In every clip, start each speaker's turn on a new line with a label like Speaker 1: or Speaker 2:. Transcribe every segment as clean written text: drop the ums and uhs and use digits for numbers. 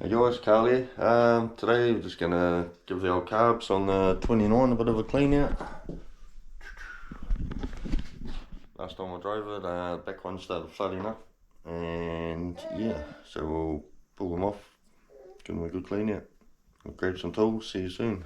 Speaker 1: Hey guys, Carl here. Today we're just gonna give the old carbs on the 29 a bit of a clean out. Last time I drove it, back one started flooding up, and yeah, so we'll pull them off, give them a good clean out. I'll grab some tools, see you soon.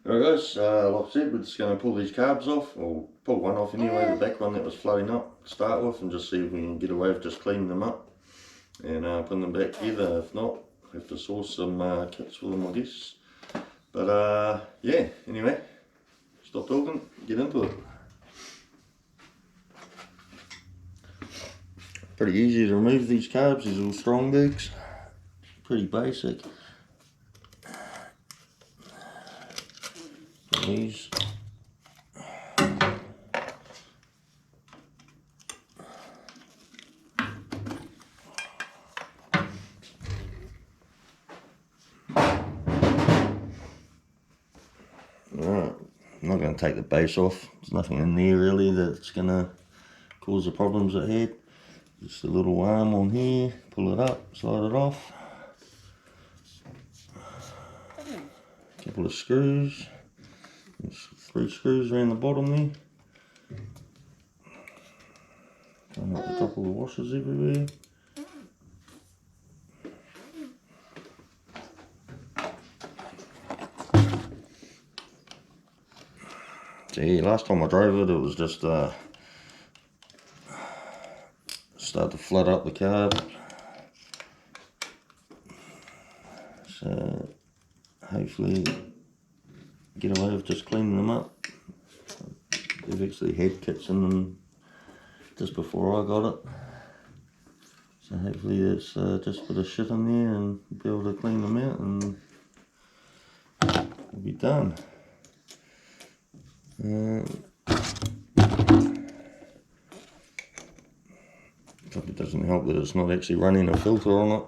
Speaker 1: Alright guys, like I said, we're just going to pull these carbs off, or pull one off anyway, the back one that was floating up to start with, and just see if we can get away with just cleaning them up and putting them back together. If not, have to source some kits for them, I guess. But yeah, anyway, stop talking, get into it. Pretty easy to remove these carbs, these little strombergs, pretty basic. These Alright, I'm not going to take the base off. There's nothing in there really that's going to cause the problems it had. Just a little arm on here, pull it up, slide it off. A couple of screws. There's 3 screws around the bottom there. Coming up the top of the washers everywhere. So yeah, last time I drove it, it was just start to flood up the carb. So hopefully get away with just cleaning them up. They've actually had kits in them just before I got it. So hopefully it's just a bit of shit in there and be able to clean them out and we'll be done. Probably doesn't help that it's not actually running a filter on it.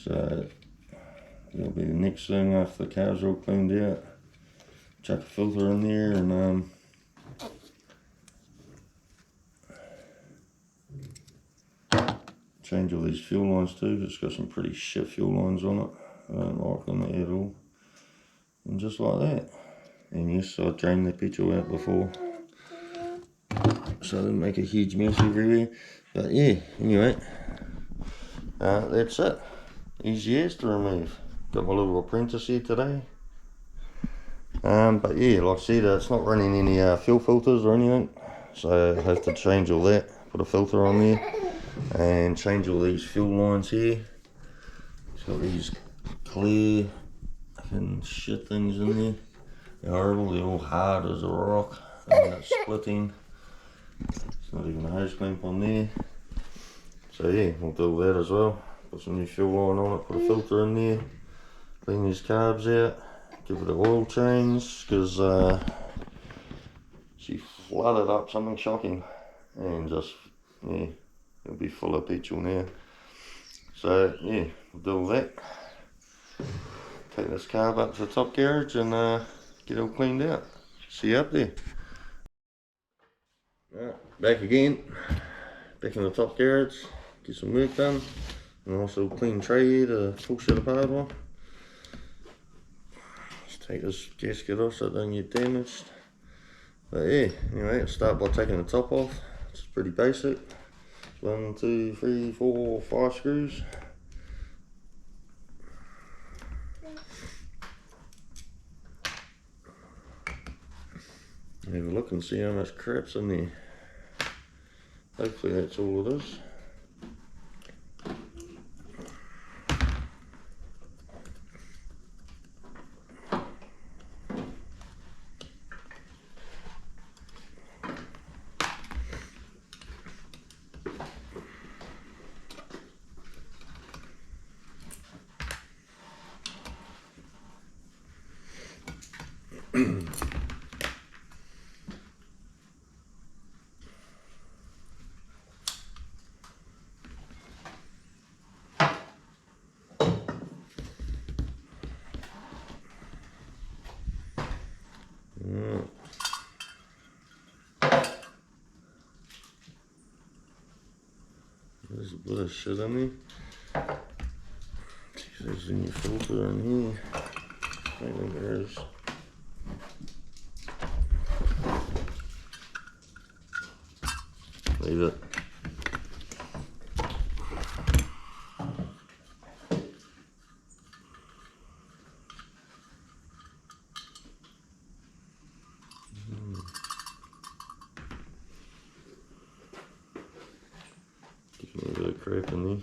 Speaker 1: So that'll be the next thing after the cars are all cleaned out. Chuck a filter in there and change all these fuel lines too. It's got some pretty shit fuel lines on it. I don't like them at all. And just like that. And yes, I drained the petrol out before, so I didn't make a huge mess everywhere. But yeah, anyway, that's it. Easy as to remove. Got my little apprentice here today. But yeah, like I said, it's not running any fuel filters or anything, so I have to change all that, put a filter on there, and change all these fuel lines here. It's got these clear fucking shit things in there. They're horrible, they're all hard as a rock, and it's splitting. It's not even a hose clamp on there. So yeah, we'll do all that as well. Put some new fuel line on it, put a filter in there, clean these carbs out, give it an oil change, because she flooded up something shocking, and just, yeah, it'll be full of petrol now. So yeah, we'll do all that. Take this carb up to the top garage and get it all cleaned out. See you up there. Right, back again, back in the top garage, get some work done, and also clean tray here to pull shit apart on. Just take this gasket off so it doesn't get damaged. But yeah, anyway, I'll start by taking the top off. It's pretty basic. 1, 2, 3, 4, 5 screws. Have a look and see how much crap's in there. Hopefully that's all it is. There's a bit of shit in there. There's a new filter in here. I think there is. Leave it. Give me a bit of crap in there.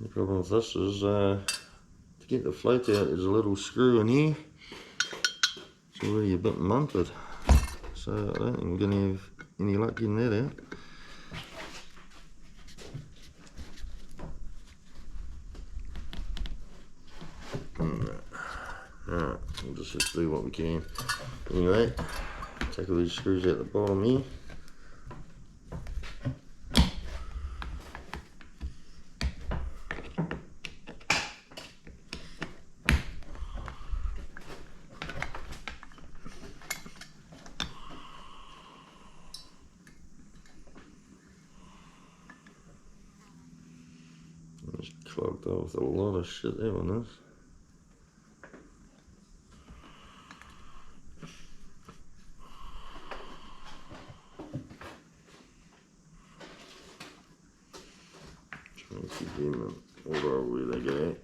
Speaker 1: The problem with this is to get the float out, there's a little screw in here. It's already a bit munted, so I don't think we're going to have any luck getting that out. Alright, we'll just have to do what we can. Anyway, take all these screws out the bottom here. It's clogged up with a lot of shit, that one is. Trying to keep them in order where they go.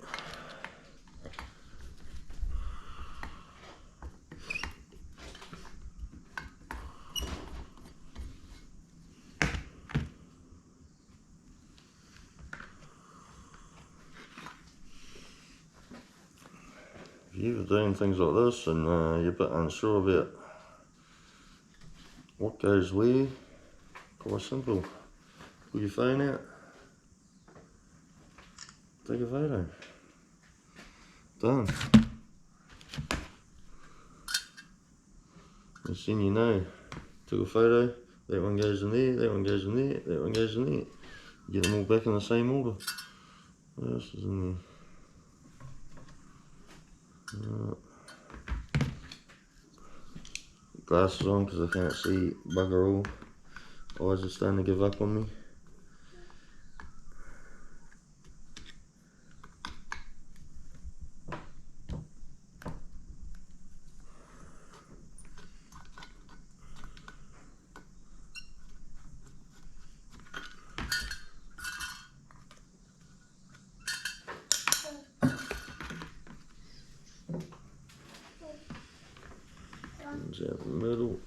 Speaker 1: If you're ever doing things like this and you're a bit unsure about what goes where, quite simple. Pull your phone out, take a photo. Done. And then you know, took a photo, that one goes in there, that one goes in there, that one goes in there. Get them all back in the same order. What else is in there? Glasses on because I can't see bugger all. Eyes are starting to give up on me. Comes out the middle.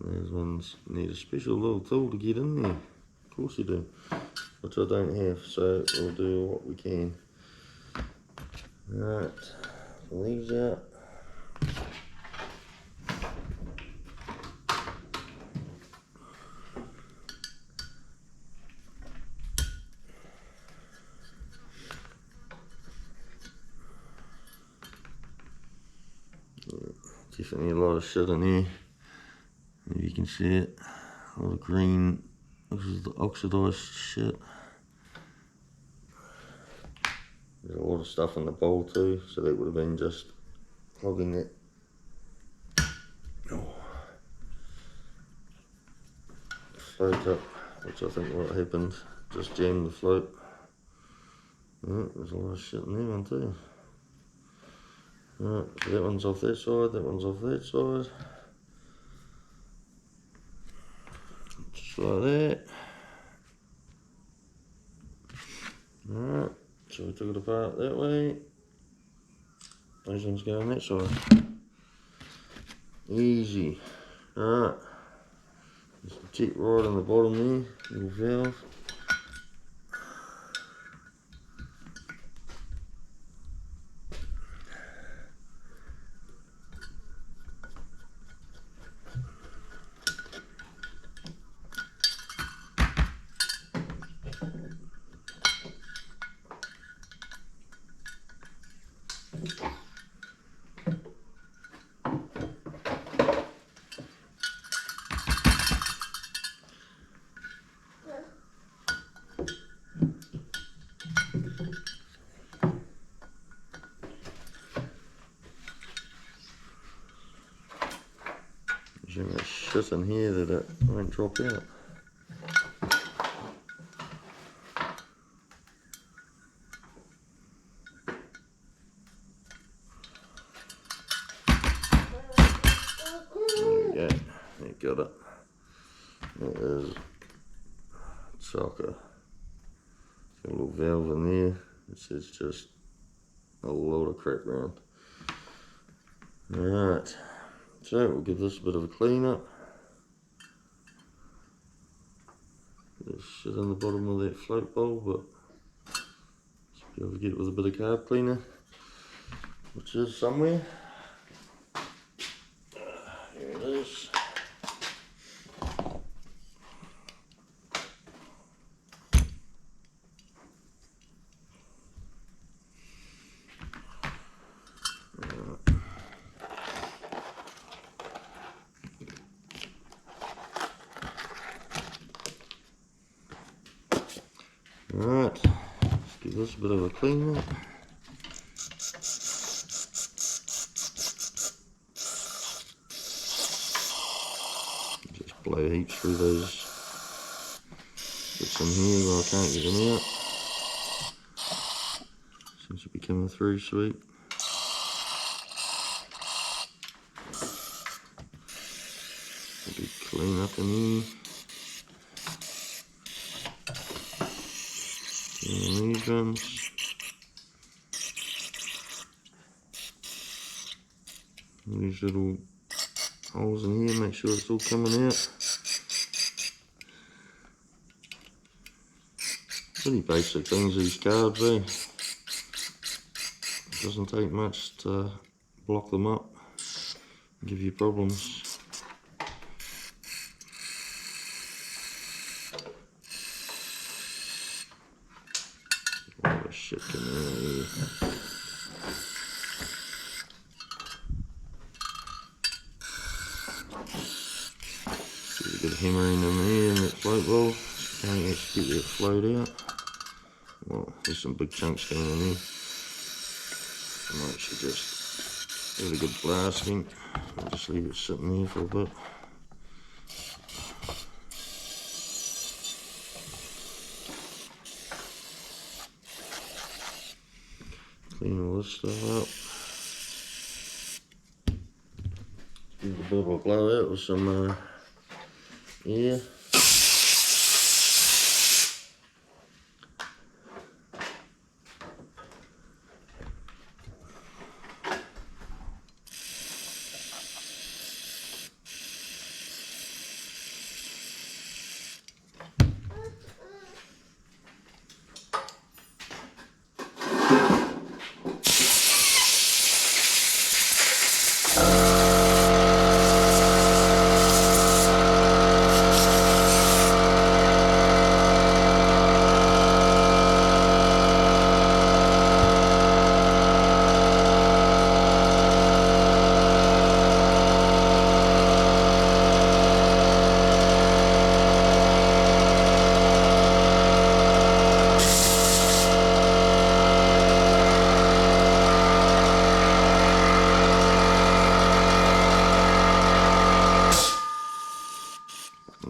Speaker 1: Those ones need a special little tool to get in there. Of course you do. Which I don't have, so we'll do what we can. Right, leaves out. Definitely a lot of shit in here. Maybe you can see it. All the green, this is the oxidized shit. There's a lot of stuff in the bowl too, so that would have been just clogging it. Float up, which I think what happened, just jammed the float. There's a lot of shit in there one too. Right, so that one's off that side, that one's off that side. Just like that. Alright, so we took it apart that way. Those ones go on that side. Easy. Alright. There's the tip right on the bottom there, little valve. shit in here that it won't drop out. There we go, you got it. It is chocker. Got a little valve in there. This is just a lot of crap around. Alright, so we'll give this a bit of a clean up. There's shit in the bottom of that float bowl, but just be able to get it with a bit of carb cleaner, which is somewhere. Here it is. Alright, let's give this a bit of a clean up. Just blow heaps through those bits in here where I can't get them out. Seems to be coming through sweet. Maybe clean up in here. And these ones. These little holes in here, make sure it's all coming out. Pretty basic things, these carbs, eh? It doesn't take much to block them up and give you problems. All the shit coming out of here. Get a bit of hammering in there in that float bowl. Can't actually get that float out. Well, there's some big chunks going in there. I might actually just give it a good blasting. I'll just leave it sitting there for a bit. Clean all this stuff up. Give it a bit of a blowout with some air.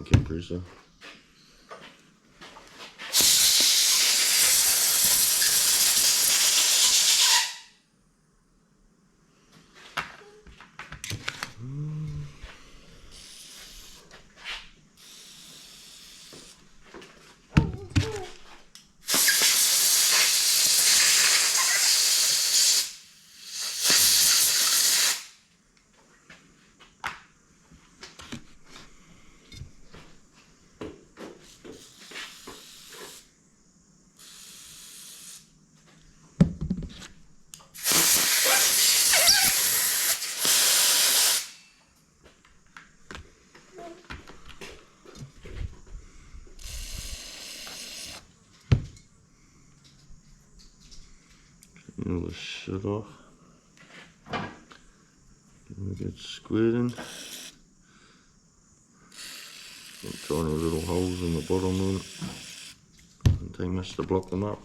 Speaker 1: Compressor. All the shit off. Give it a good squirting. Some tiny little holes in the bottom of it. Doesn't take much to block them up.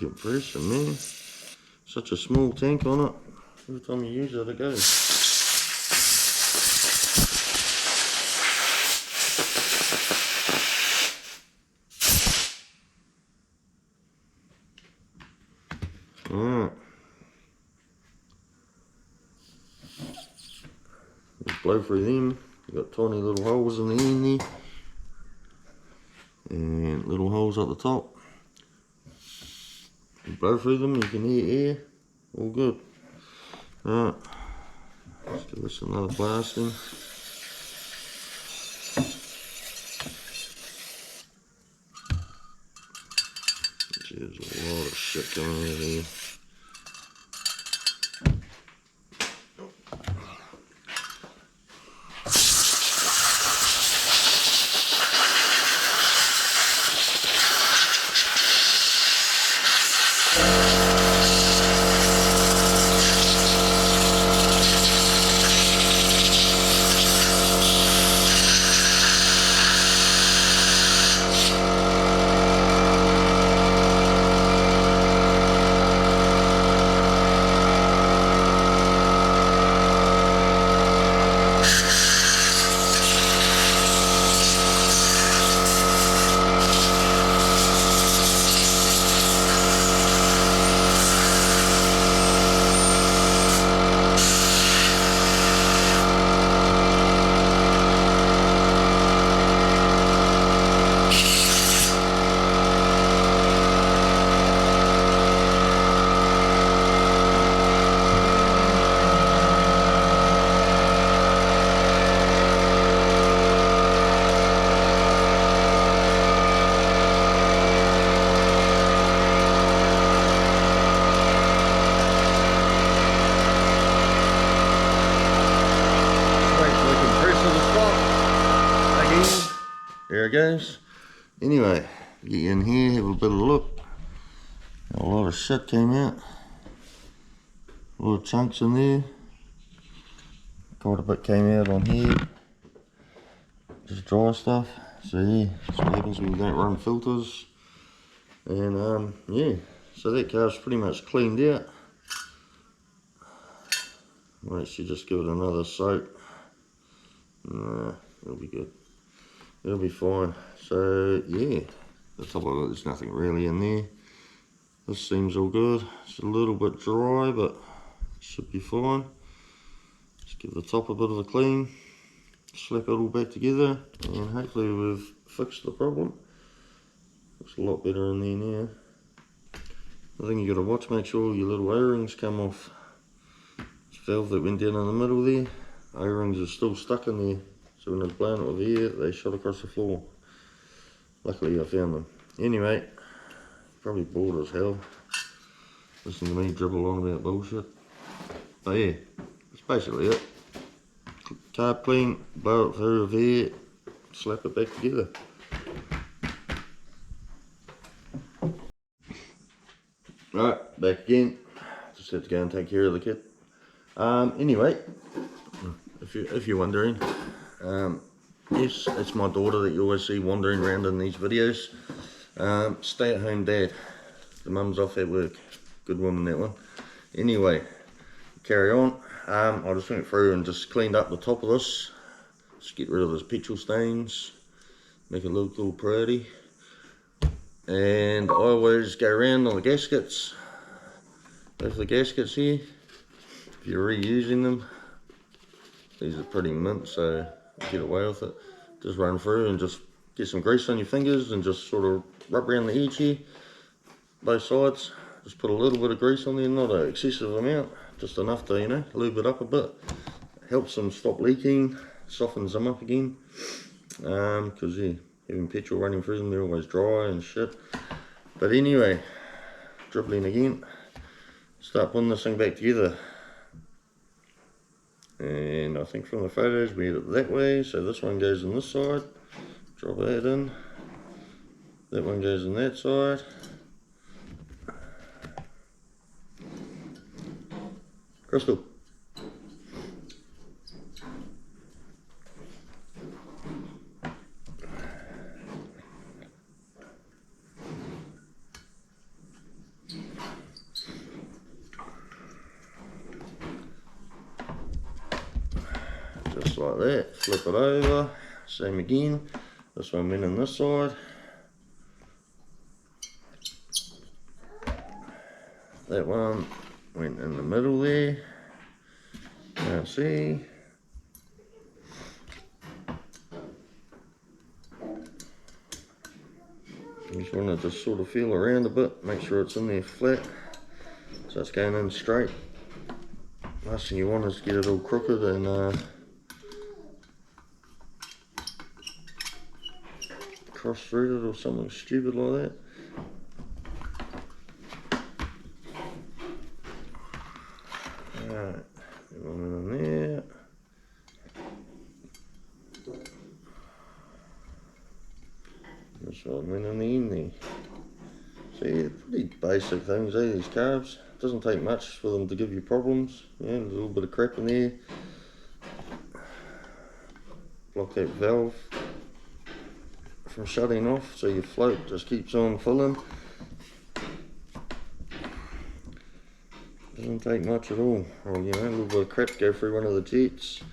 Speaker 1: compressor, man. Such a small tank on it. Every time you use it, it goes. Alright. Just blow through them. You've got tiny little holes in the end there. And little holes at the top. You blow through them, you can hear air. All good. Alright. Let's give this another blasting. There's a lot of shit going on here. There it goes. Anyway, get in here, have a bit of a look. A lot of shit came out. A lot of chunks in there. Quite a bit came out on here. Just dry stuff. So yeah, that's what happens when you don't run filters. And yeah, so that car's pretty much cleaned out. Might actually just give it another soak. Nah, it'll be good. It'll be fine. So yeah, the top of it, there's nothing really in there. This seems all good. It's a little bit dry, but should be fine. Just give the top a bit of a clean, slap it all back together, and hopefully we've fixed the problem. Looks a lot better in there now. The thing you got to watch, make sure your little O-rings come off. This valve that went down in the middle there, O-rings are still stuck in there. So when they're blowing it with air, they shot across the floor. Luckily I found them. Anyway, probably bored as hell. Listen to me dribble on about bullshit. But yeah, that's basically it. Carb clean, blow it through with air, slap it back together. Right, back again. Just had to go and take care of the kid. Anyway, if you're wondering, yes, it's my daughter that you always see wandering around in these videos. Stay at home dad. The mum's off at work. Good woman, that one. Anyway, carry on. I just went through and just cleaned up the top of this. Just get rid of those petrol stains. Make it look all pretty. And I always go around on the gaskets. There's the gaskets here. If you're reusing them, these are pretty mint, so get away with it. Just run through and just get some grease on your fingers and just sort of rub around the edge here, both sides. Just put a little bit of grease on there, not an excessive amount, just enough to, you know, lube it up a bit. Helps them stop leaking, softens them up again. Because yeah, having petrol running through them, they're always dry and shit. But anyway, dribbling again. Start putting this thing back together. And I think from the photos we had it that way, so this one goes on this side, drop that in, that one goes on that side. Crystal. like that, flip it over, same again. This one went in this side. That one went in the middle there. Now see. You just want to just sort of feel around a bit, make sure it's in there flat, so it's going in straight. Last thing you want is get it all crooked and cross-threaded or something stupid like that. Alright, one in there. This one went in the end there. See, pretty basic things, these carbs. Doesn't take much for them to give you problems. Yeah, there's a little bit of crap in there. Block that valve from shutting off, so your float just keeps on filling. Doesn't take much at all. Or, you know, a little bit of crap go through one of the jets.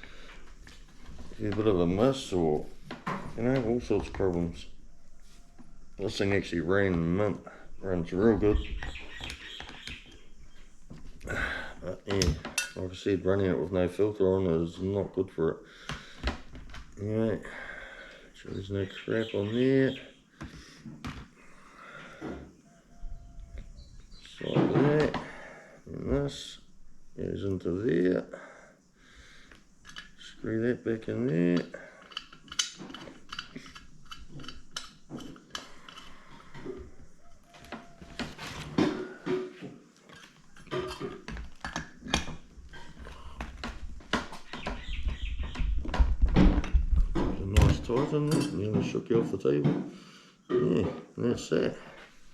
Speaker 1: Give you a bit of a miss, or, you know, all sorts of problems. This thing actually ran mint. Runs real good. But yeah, like I said, running it with no filter on is not good for it. Alright, so there's no crap on there. Just like that. And this goes into there. Screw that back in there. Tighten it, nearly shook you off the table. Yeah, and that's that.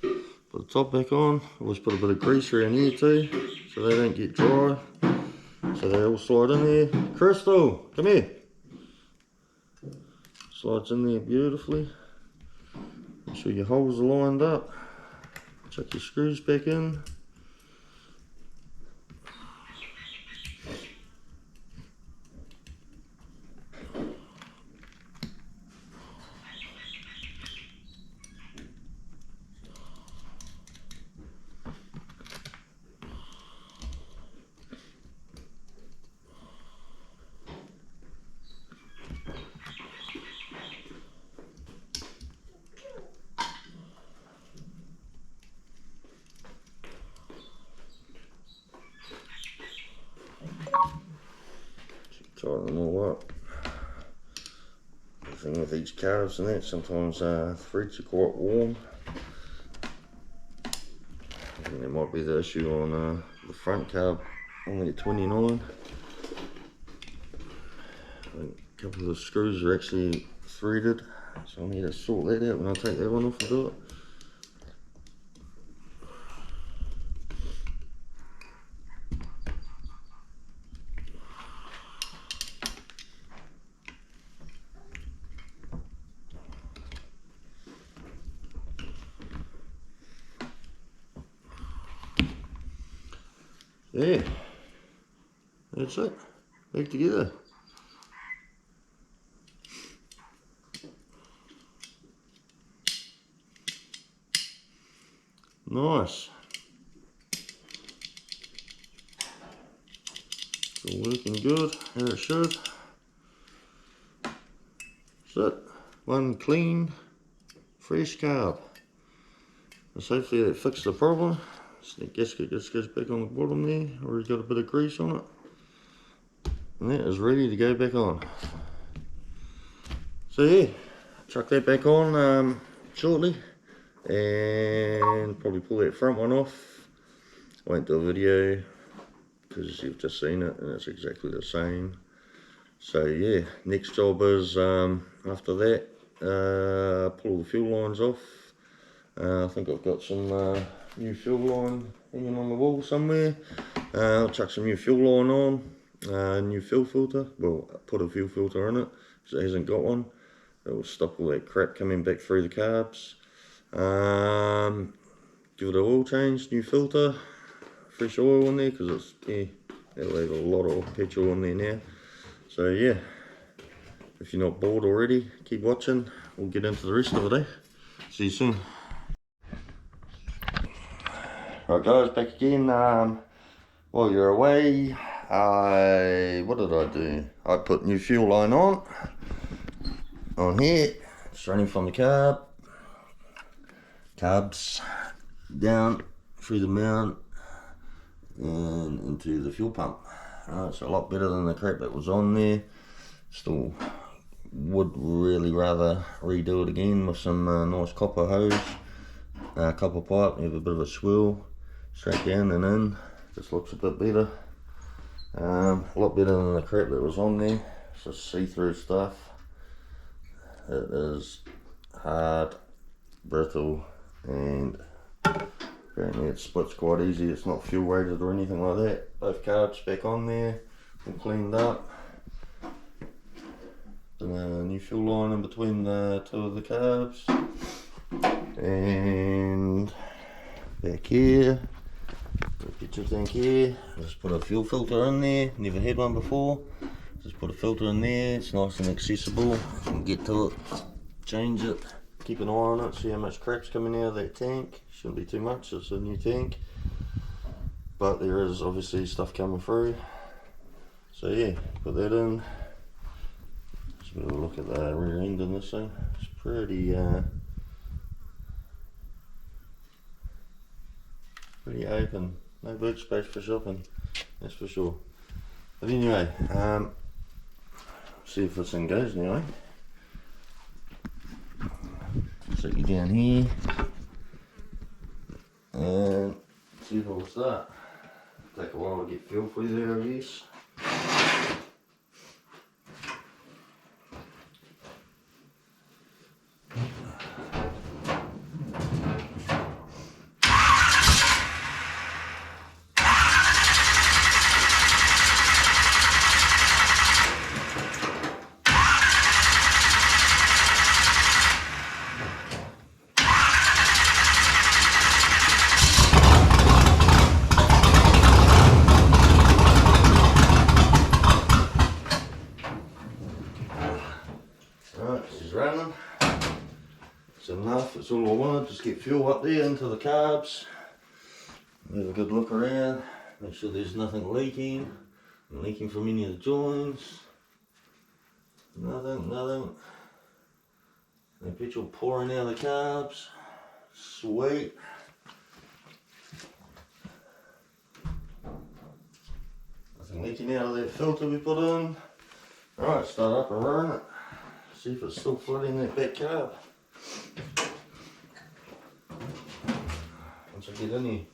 Speaker 1: Put the top back on. Always put a bit of grease around here too, so they don't get dry. So they all slide in there. Crystal, come here. Slides in there beautifully. Make sure your holes are lined up. Chuck your screws back in. Tighten them all up. The thing with these carbs and that, sometimes the threads are quite warm. I think there might be the issue on the front carb, only at 29. I think a couple of the screws are actually threaded, so I need to sort that out when I take that one off and do it. Yeah, that's it, back together. Nice. It's all working good, how it should. That's it, one clean, fresh carb. So hopefully that fixed the problem. So the gasket just goes back on the bottom there, already got a bit of grease on it. And that is ready to go back on. So yeah, chuck that back on shortly. And probably pull that front one off. I won't do a video because you've just seen it and it's exactly the same. So yeah, next job is after that, pull the fuel lines off. I think I've got some new fuel line hanging on the wall somewhere. I'll chuck some new fuel line on, new fuel filter. Well, put a fuel filter in it because it hasn't got one. It will stop all that crap coming back through the carbs. Give it an oil change, new filter, fresh oil in there because it's, yeah, they'll have a lot of petrol in there now. So yeah, if you're not bored already, keep watching. We'll get into the rest of it, eh? See you soon. Right guys, back again. While you're away, what did I do? I put new fuel line on here. It's running from the carbs down through the mount and into the fuel pump. It's a lot better than the crap that was on there. Still would really rather redo it again with some nice copper hose, copper pipe. You have a bit of a swirl straight down and in. Just looks a bit better. A lot better than the crap that was on there. It's just see-through stuff. It is hard, brittle, and apparently it splits quite easy. It's not fuel weighted or anything like that. Both carbs back on there, all cleaned up. And a new fuel line in between the two of the carbs. And back here, got a picture tank here. Just put a fuel filter in there. Never had one before. Just put a filter in there. It's nice and accessible. You can get to it, change it, keep an eye on it, see how much crap's coming out of that tank. Shouldn't be too much, it's a new tank. But there is obviously stuff coming through. So yeah, put that in. Just a bit of a look at the rear end on this thing. It's pretty open. No boot space for shopping, that's for sure. But anyway, see if this thing goes now, eh? Set you down here and see if it'll start. Take a while to get fuel for you there, I guess. Running. It's enough, it's all I wanted. Just get fuel up there into the carbs. Have a good look around, make sure there's nothing leaking from any of the joints. Nothing. No petrol pouring out of the carbs. Sweet. Nothing leaking out of that filter we put in. Alright, start up and run it. See if it's still flooding that back carb. Once I get in here.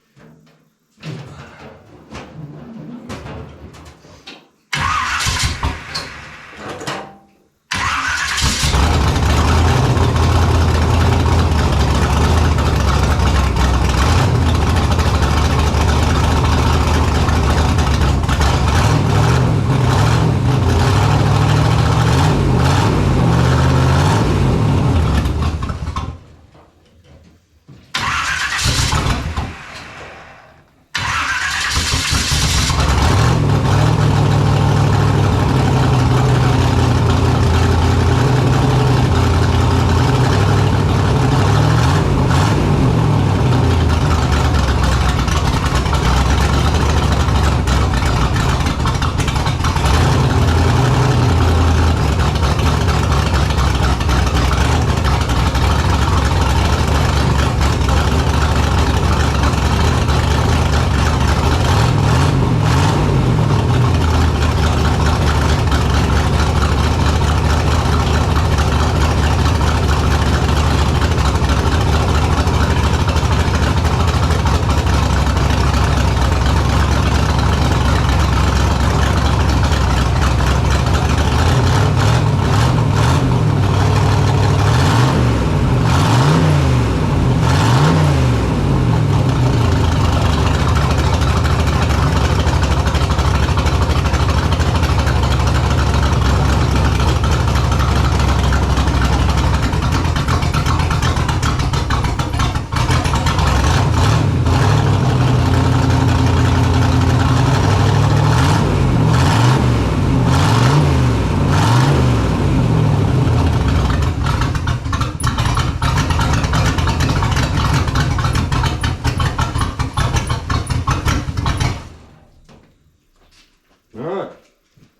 Speaker 1: Alright,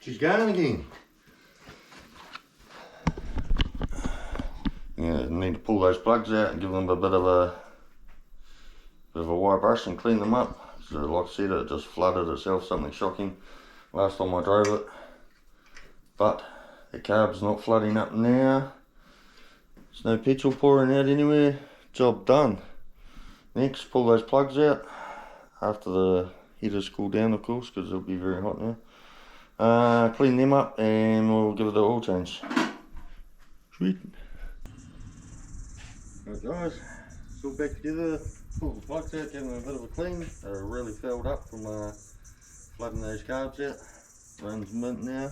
Speaker 1: she's going again. Yeah, need to pull those plugs out and give them a bit of a wire brush and clean them up. So like I said, it just flooded itself, something shocking last time I drove it. But the carb's not flooding up now. There's no petrol pouring out anywhere. Job done. Next, pull those plugs out after the heaters cool down, of course, because it'll be very hot now. Clean them up and we'll give it an oil change. Sweet. Right guys, it's all back together. Pull the plugs out, give them a bit of a clean. They're really filled up from flooding those carbs out. Runs mint now.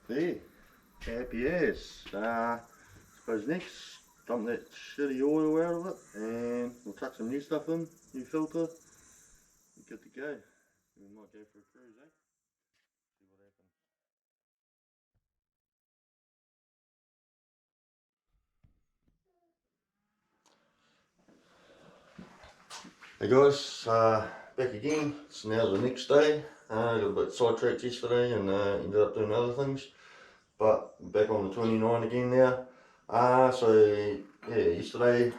Speaker 1: There, happy as. Suppose next, dump that shitty oil out of it and we'll chuck some new stuff in, new filter, and good to go. We might go for a cruise, eh? See what happens. Hey guys, back again. It's now the next day. Got a bit sidetracked yesterday and ended up doing other things. But back on the 29 again now. So yeah, yesterday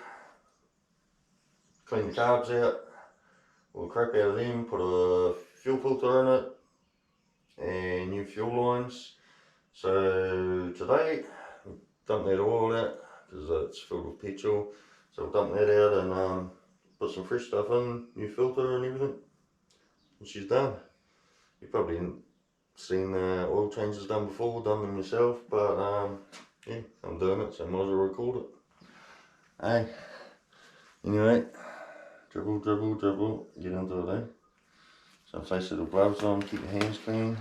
Speaker 1: cleaned the carbs out, all the crap out of them, put a fuel filter in it and new fuel lines. So today dump that oil out because it's filled with petrol. So we'll dump that out and put some fresh stuff in, new filter and everything. And she's done. You probably haven't seen oil changes done before, done them yourself, but yeah, I'm doing it, so might as well record it. Hey, anyway, dribble, dribble, dribble, get into it, eh? So face little gloves on, keep your hands clean.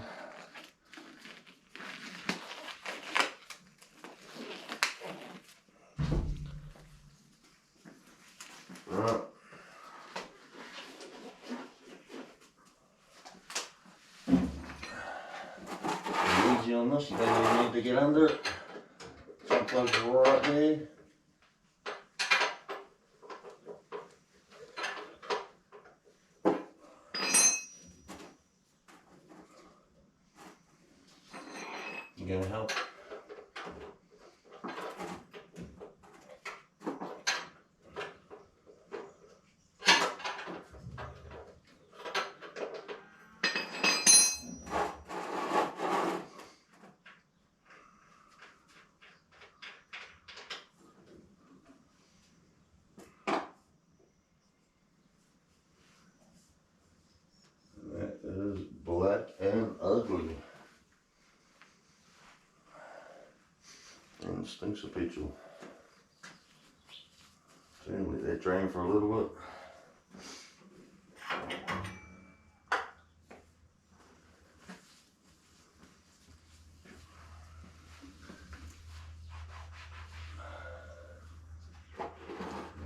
Speaker 1: Right. Easy on this, you don't even need to get under it. Some plugs are right there. You're gonna help. That is black and ugly. And stinks of petrol. So let that drain for a little bit.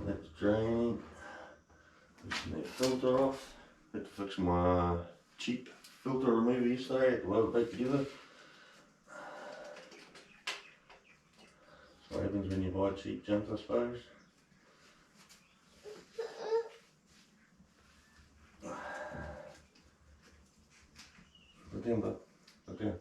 Speaker 1: Let's drain. Loosen that filter off. Had to fix my cheap filter remover yesterday. Had to weld it back together. What happens when you buy cheap junk, I suppose. Look down, bud. Look down.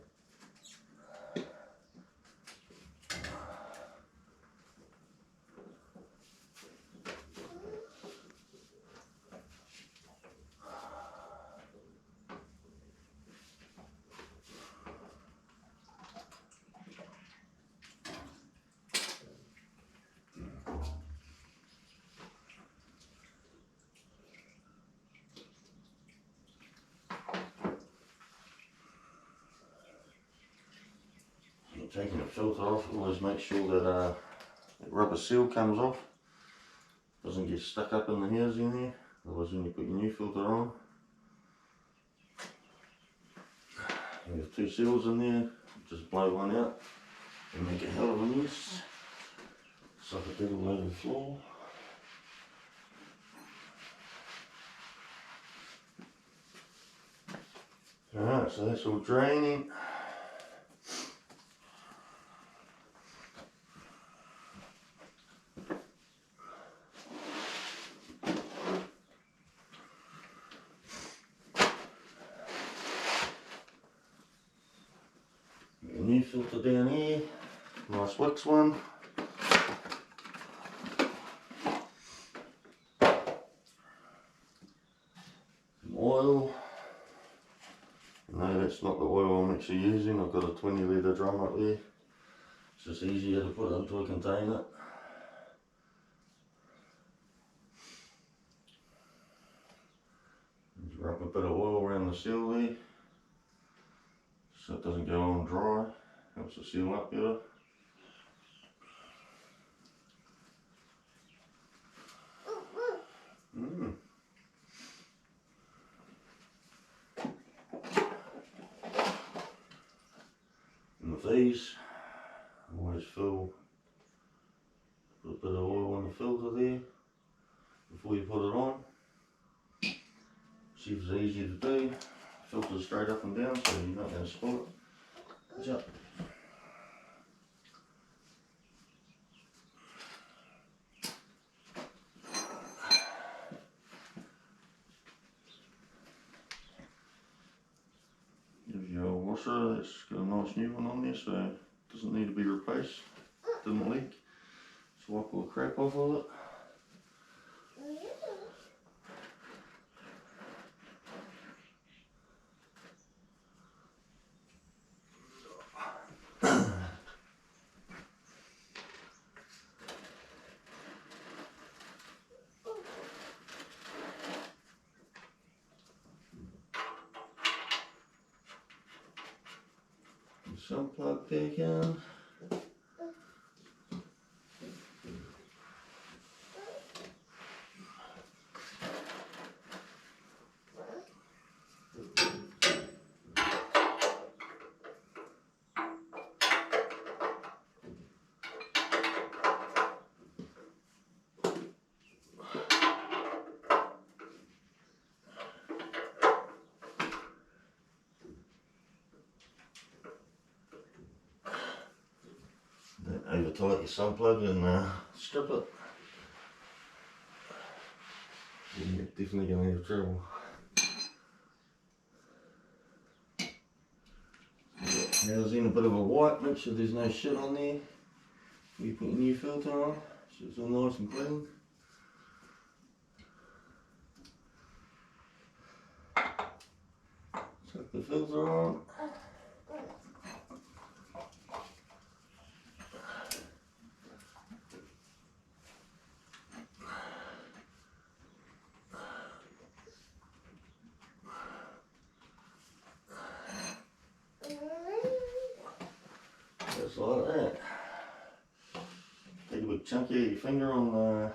Speaker 1: Taking the filter off, always make sure that that rubber seal comes off, doesn't get stuck up in the housing there. Otherwise when you put your new filter on, you have two seals in there, just blow one out and make a hell of a mess. It's like a bit all over the floor. Alright, so that's all draining. New filter down here, nice wax one. Some oil. No, that's not the oil I'm actually using. I've got a 20 litre drum up there. It's just easier to put it into a container. Just rub a bit of oil around the seal there, so it doesn't go on dry. Helps it seal up better. And with these, I always put a bit of oil in the filter there before you put it on. See if it's easy to do. Filter straight up and down so you're not going to spot it. Watch out. Here's your old washer, it's got a nice new one on there, so it doesn't need to be replaced. Didn't leak. Just wipe all the crap off of it. Some plug back in. Over tight your sun plug and strip it. You're definitely going to have trouble. Now there's in a bit of a wipe, make sure there's no shit on there before you put your new filter on, so it's all nice and clean. Tuck the filter on. Just like that. Take a big chunk of your finger on the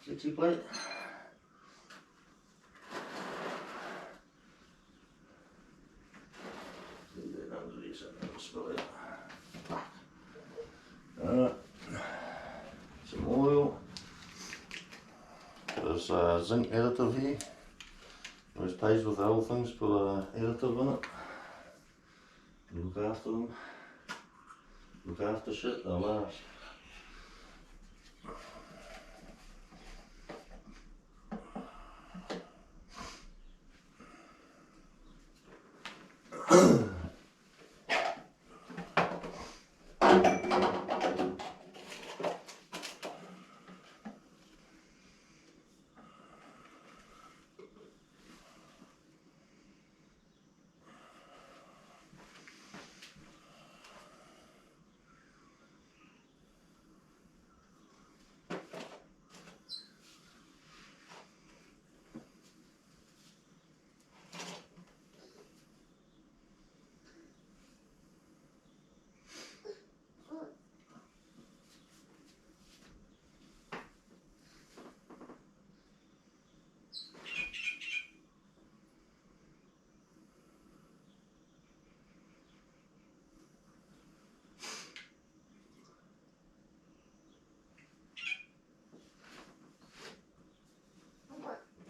Speaker 1: flexi plate. Leave that under there so it doesn't spill out. Some oil. There's zinc additive here. Always pays with the old things, put an additive in it. Look after them. Look after shit, they'll last.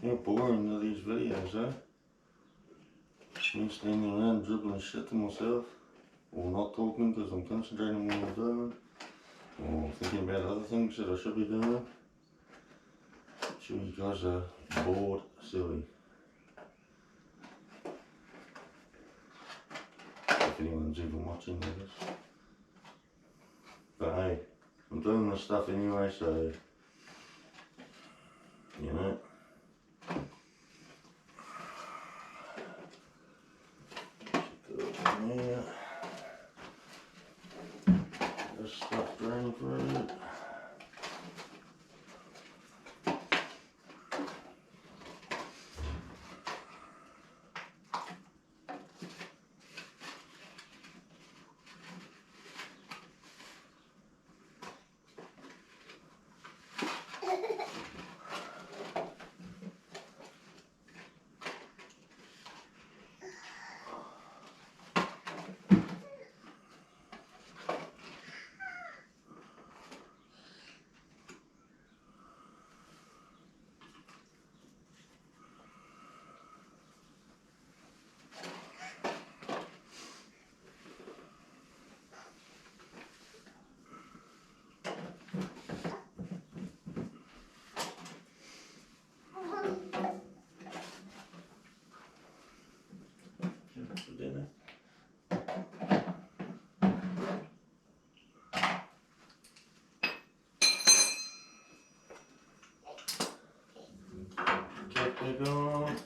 Speaker 1: How boring are these videos, eh? Me standing around dribbling shit to myself, or not talking because I'm concentrating on what I'm doing, or thinking about other things that I should be doing. Sure you guys are bored silly. If anyone's even watching, I guess. But hey, I'm doing this stuff anyway, so, you know. Yeah. This stuff drain through it. Keep it going.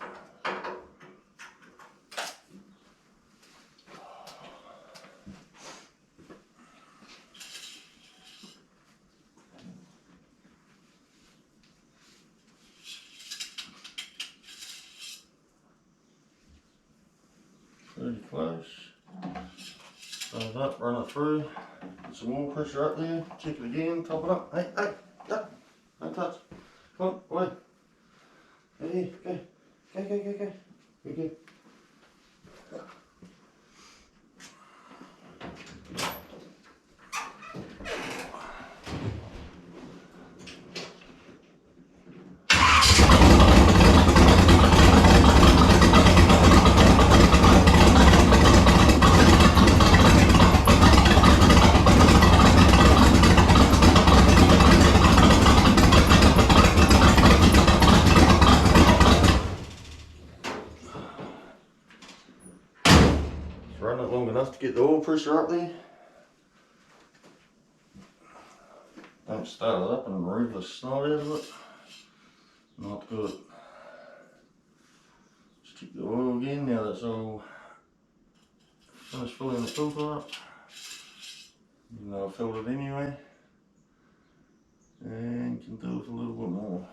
Speaker 1: Pretty close. Start it up, run it through. Get some more pressure up there. Check it again, top it up. Hey, hey, up. Don't touch. Come on, away. Hey, go. Go, go, go, go. Good, good. Run it long enough to get the oil pressure up there. Don't start it up and remove the snot out of it. Not good. Just check the oil again now that's all finished filling the filter up. Even though I filled it anyway. And can do it a little bit more.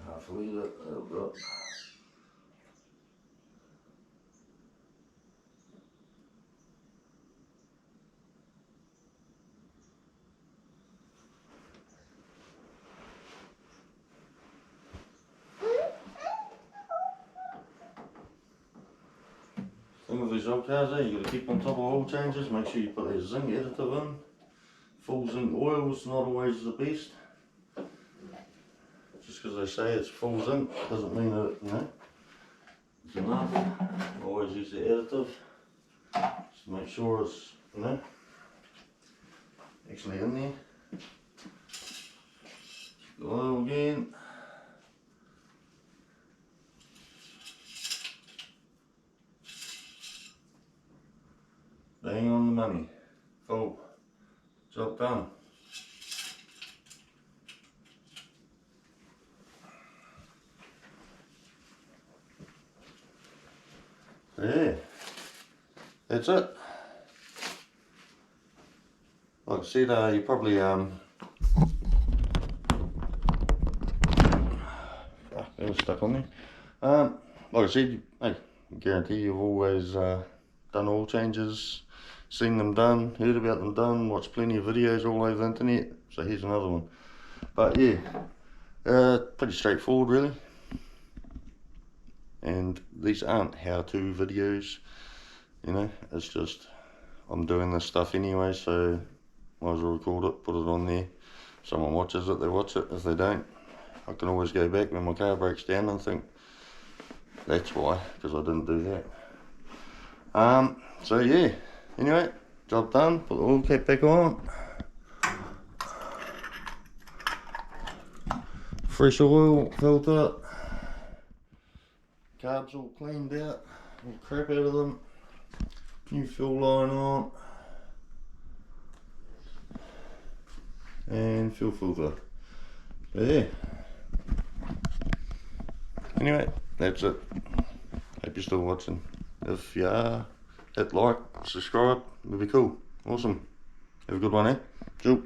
Speaker 1: Half a litre, that'll go. Thing with these old cars there, you got to keep on top of oil changes, make sure you put a zinc additive in. Full zinc oil is not always the best. Just because they say it's full zinc doesn't mean that, you know, it's enough. Always use the additive. Just make sure it's, you know, actually in there. The oil again. Bang on the money. Full. Job done. Yeah, that's it. Like I said, you probably that was stuck on there. Like I said, I guarantee you've always done oil changes seen them done, heard about them done, watched plenty of videos all over the internet. So here's another one. But yeah, pretty straightforward really. And these aren't how-to videos, you know, it's just I'm doing this stuff anyway, so might as well record it, put it on there. If someone watches it, they watch it. If they don't, I can always go back when my car breaks down and think, that's why, because I didn't do that. So yeah, anyway, job done, put the oil cap back on. Fresh oil filter. Carbs all cleaned out, all crap out of them. New fuel line on. And fuel filter. So yeah. Anyway, that's it. Hope you're still watching. If you are, hit like, subscribe, it'd be cool. Awesome. Have a good one, eh? Ciao.